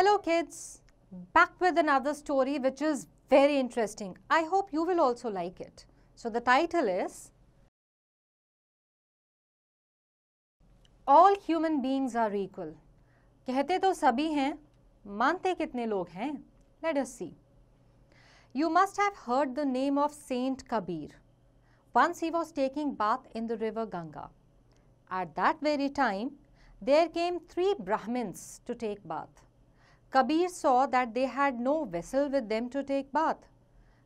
Hello kids, back with another story which is very interesting. I hope you will also like it. So the title is All Human Beings Are Equal. कहते तो सभी हैं, मानते कितने लोग हैं? Let us see. You must have heard the name of Saint Kabir. Once he was taking bath in the river Ganga. At that very time, there came 3 Brahmins to take bath. Kabir saw that they had no vessel with them to take bath.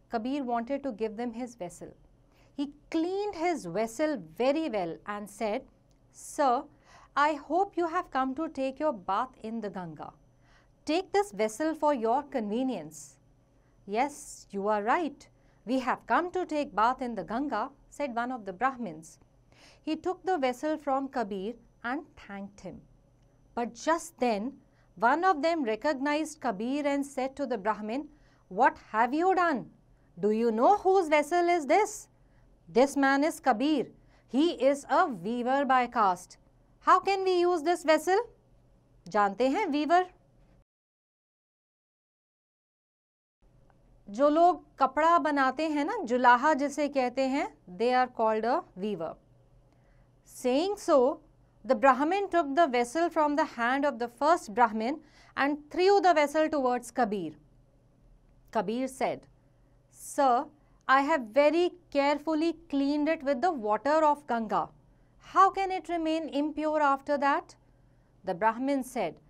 Kabir wanted to give them his vessel. He cleaned his vessel very well and said, "Sir, I hope you have come to take your bath in the Ganga. Take this vessel for your convenience." "Yes, you are right. We have come to take bath in the Ganga," said one of the Brahmins. He took the vessel from Kabir and thanked him. But just then, one of them recognized Kabir and said to the Brahmin, "What have you done? Do you know whose vessel is this? This man is Kabir. He is a weaver by caste. How can we use this vessel?" जानते हैं weaver? जो लोग कपड़ा बनाते हैं ना, जुलाहा जिसे कहते हैं, they are called a weaver. Saying so, the Brahmin took the vessel from the hand of the first Brahmin and threw the vessel towards Kabir. Kabir said, "Sir, I have very carefully cleaned it with the water of Ganga. How can it remain impure after that?" The Brahmin said,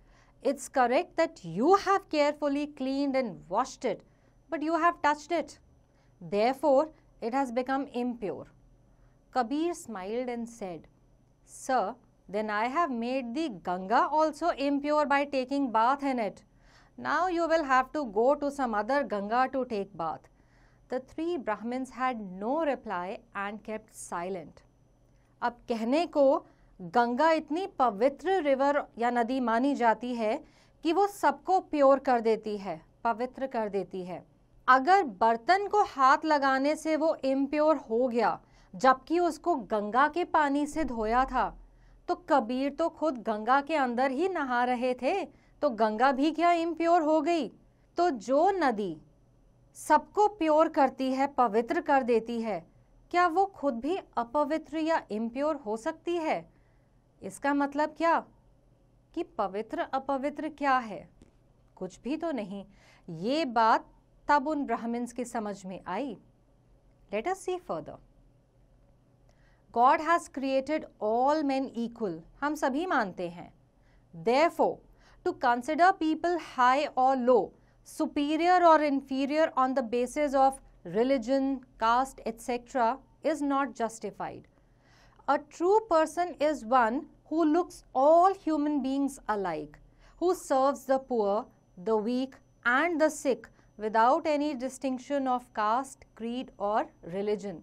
"It's correct that you have carefully cleaned and washed it, but you have touched it. Therefore, it has become impure." Kabir smiled and said, "Sir, then I have made the Ganga also impure by taking bath in it. Now you will have to go to some other Ganga to take bath." The 3 Brahmins had no reply and kept silent. अब कहने को गंगा इतनी पवित्र river या नदी मानी जाती है कि वो सबको प्योर कर देती है, पवित्र कर देती है. अगर बर्तन को हाथ लगाने से वो इम्प्योर हो गया जबकि उसको गंगा के पानी से धोया था, तो कबीर तो खुद गंगा के अंदर ही नहा रहे थे, तो गंगा भी क्या इम्प्योर हो गई? तो जो नदी सबको प्योर करती है, पवित्र कर देती है, क्या वो खुद भी अपवित्र या इम्प्योर हो सकती है? इसका मतलब क्या कि पवित्र अपवित्र क्या है? कुछ भी तो नहीं. ये बात तब उन ब्राह्मण्स की समझ में आई. Let us see further. God has created all men equal. हम सभी मानते हैं. Therefore, to consider people high or low, superior or inferior on the basis of religion, caste, etc. is not justified. A true person is one who looks all human beings alike, who serves the poor, the weak and the sick without any distinction of caste, creed or religion.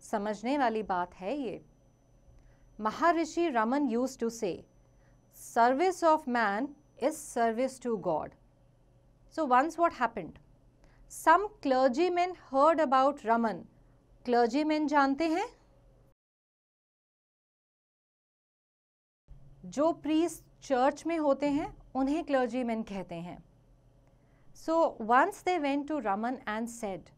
समझने वाली बात है ये. Maharishi Raman used to say, "Service of man is service to God." So once what happened? Some clergymen heard about Raman. Clergymen जानते हैं? जो priest church में होते हैं उन्हें clergymen कहते हैं. So once they went to Raman and said,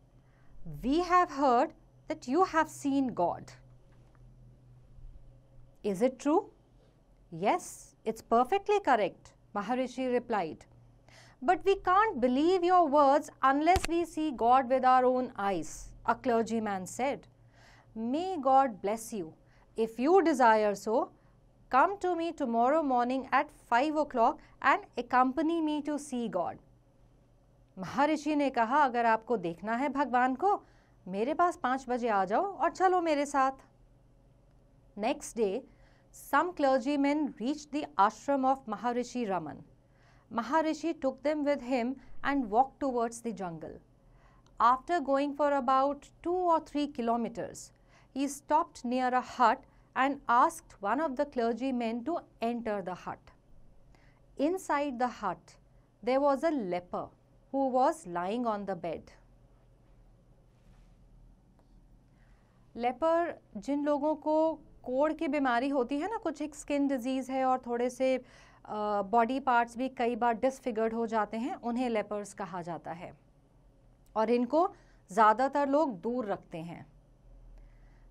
"We have heard that you have seen God. Is it true?" "Yes, it's perfectly correct," Maharishi replied. "But we can't believe your words unless we see God with our own eyes," a clergyman said. "May God bless you. If you desire so, come to me tomorrow morning at 5 o'clock and accompany me to see God." महर्षि ने कहा, अगर आपको देखना है भगवान को, मेरे पास 5 बजे आ जाओ और चलो मेरे साथ. Next day, some clergymen reached the ashram of Maharishi Raman. Maharishi took them with him and walked towards the jungle. After going for about 2 or 3 kilometers, he stopped near a hut and asked one of the clergymen to enter the hut. Inside the hut, there was a leper who was lying on the bed. Leper जिन लोगों को कोढ़ की बीमारी होती है ना, कुछ एक स्किन डिजीज़ है और थोड़े से बॉडी पार्ट्स भी कई बार डिसफिगर्ड हो जाते हैं, उन्हें लेपर्स कहा जाता है और इनको ज़्यादातर लोग दूर रखते हैं.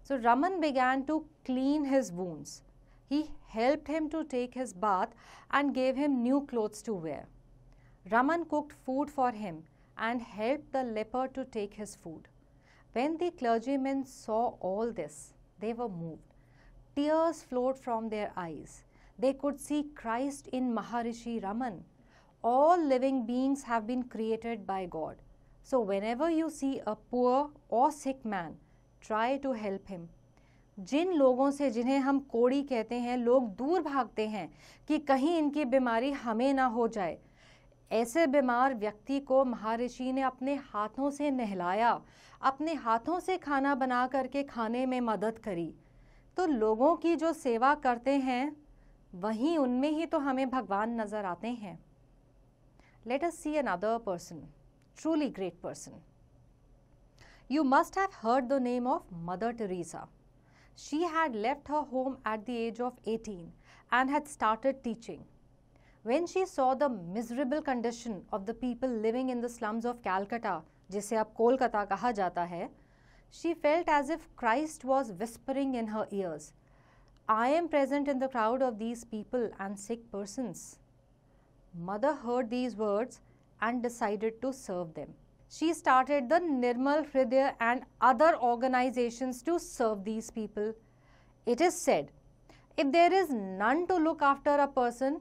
So Raman began to clean his wounds. He helped him to take his bath and gave him new clothes to wear. Raman cooked food for him and helped the leper to take his food. When the clergymen saw all this, they were moved. Tears flowed from their eyes. They could see Christ in Maharishi Raman. All living beings have been created by God. So whenever you see a poor or sick man, try to help him. जिन लोगों से जिन्हें हम कोड़ी कहते हैं, लोग दूर भागते हैं कि कहीं इनकी बीमारी हमें ना हो जाए. ऐसे बीमार व्यक्ति को महर्षि ने अपने हाथों से नहलाया, अपने हाथों से खाना बना करके खाने में मदद करी. तो लोगों की जो सेवा करते हैं वहीं उनमें ही तो हमें भगवान नजर आते हैं. Let us see another person, truly great person. You must have heard the name of Mother Teresa. She had left her home at the age of 18 and had started teaching. When she saw the miserable condition of the people living in the slums of Calcutta, जिसे अब कोलकाता कहा जाता है, she felt as if Christ was whispering in her ears, I am present in the crowd of these people and sick persons. Mother heard these words and decided to serve them. She started the Nirmal Hridaya and other organizations to serve these people. It is said, if there is none to look after a person,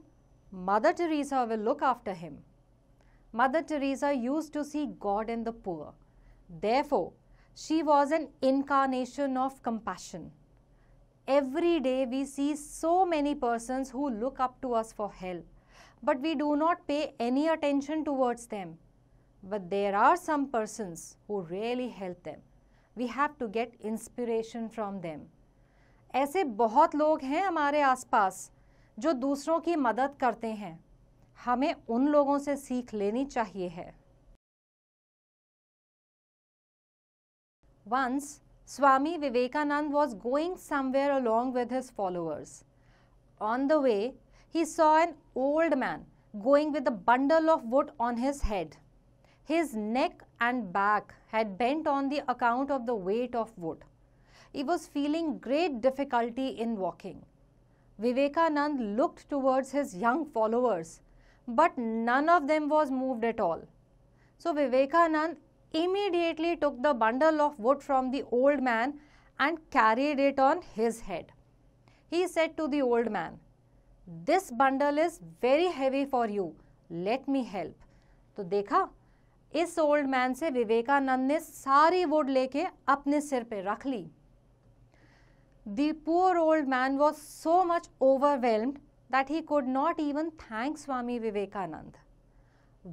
Mother Teresa will look after him. Mother Teresa used to see God in the poor. Therefore, she was an incarnation of compassion. Every day we see so many persons who look up to us for help, but we do not pay any attention towards them. But there are some persons who really help them. We have to get inspiration from them. ऐसे बहुत लोग हैं हमारे आसपास जो दूसरों की मदद करते हैं. हमें उन लोगों से सीख लेनी चाहिए है. Once, Swami Vivekananda was going somewhere along with his followers. On the way, he saw an old man going with a bundle of wood on his head. His neck and back had bent on the account of the weight of wood. He was feeling great difficulty in walking. Vivekananda looked towards his young followers, but none of them was moved at all. So Vivekananda immediately took the bundle of wood from the old man and carried it on his head. He said to the old man, "This bundle is very heavy for you. Let me help." तो देखा, इस old man से विवेकानंद ने सारी would लेके अपने सिर पे रख ली. The poor old man was so much overwhelmed that he could not even thank Swami Vivekananda.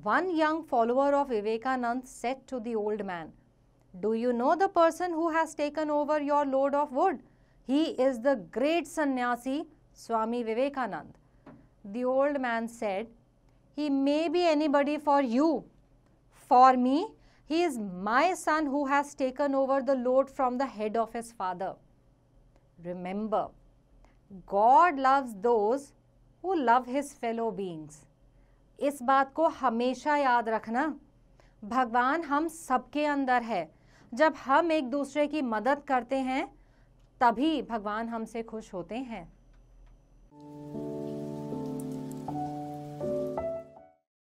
One young follower of Vivekananda said to the old man, "Do you know the person who has taken over your load of wood? He is the great sannyasi Swami Vivekananda." The old man said, "He may be anybody for you. For me, he is my son who has taken over the load from the head of his father." Remember, God loves those who love his fellow beings. इस बात को हमेशा याद रखना. भगवान हम सबके अंदर है. जब हम एक दूसरे की मदद करते हैं, तभी भगवान हमसे खुश होते हैं.